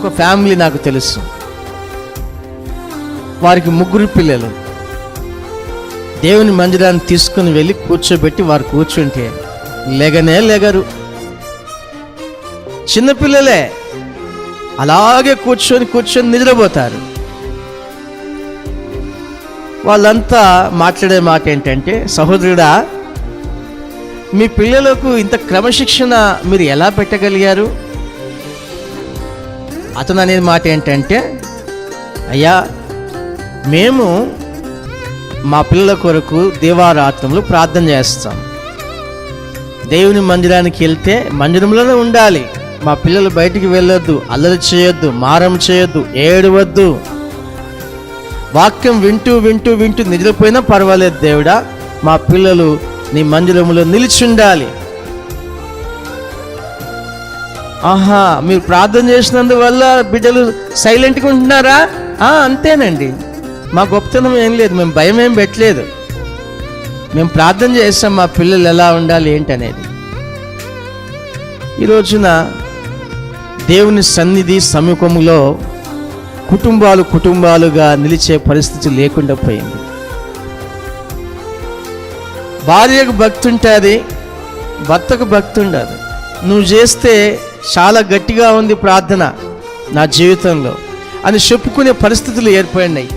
ఒక ఫ్యామిలీ నాకు తెలుసు. వారికి 3 పిల్లలు. దేవుని మందిరాన్ని తీసుకుని వెళ్ళి కూర్చోబెట్టి వారు కూర్చుంటే లేగరు. చిన్నపిల్లలే అలాగే కూర్చొని నిద్రపోతారు. వాళ్ళంతా మాట్లాడే మాట ఏంటంటే, సహోదరుడా, మీ పిల్లలకు ఇంత క్రమశిక్షణ మీరు ఎలా పెట్టగలిగారు? అతను అనేది మాట ఏంటంటే, అయ్యా, మేము మా పిల్లల కొరకు దేవారాత్రములు ప్రార్థన చేస్తాం. దేవుని మందిరానికి వెళ్తే మందిరంలోనే ఉండాలి. మా పిల్లలు బయటికి వెళ్ళొద్దు, అల్లరి చేయొద్దు, మారం చేయొద్దు, ఏడవద్దు. వాక్యం వింటూ వింటూ వింటూ నిద్రపోయినా పర్వాలేదు దేవుడా, మా పిల్లలు నీ మందిరంలో నిలిచి ఉండాలి. ఆహా, మీరు ప్రార్థన చేసినందువల్ల బిడ్డలు సైలెంట్గా ఉంటున్నారా? అంతేనండి, మా గొప్పతనం ఏం లేదు, మేము భయం ఏం పెట్టలేదు. మేము ప్రార్థన చేస్తాం మా పిల్లలు ఎలా ఉండాలి ఏంటనేది. ఈ రోజున దేవుని సన్నిధి సముఖములో కుటుంబాలుగా నిలిచే పరిస్థితి లేకుండా పోయింది. భార్యకు భక్తి ఉంటుంది, భర్తకు భక్తి ఉండదు. నువ్వు చేస్తే చాలా గట్టిగా ఉంది ప్రార్థన నా జీవితంలో అని చెప్పుకునే పరిస్థితులు ఏర్పడినాయి.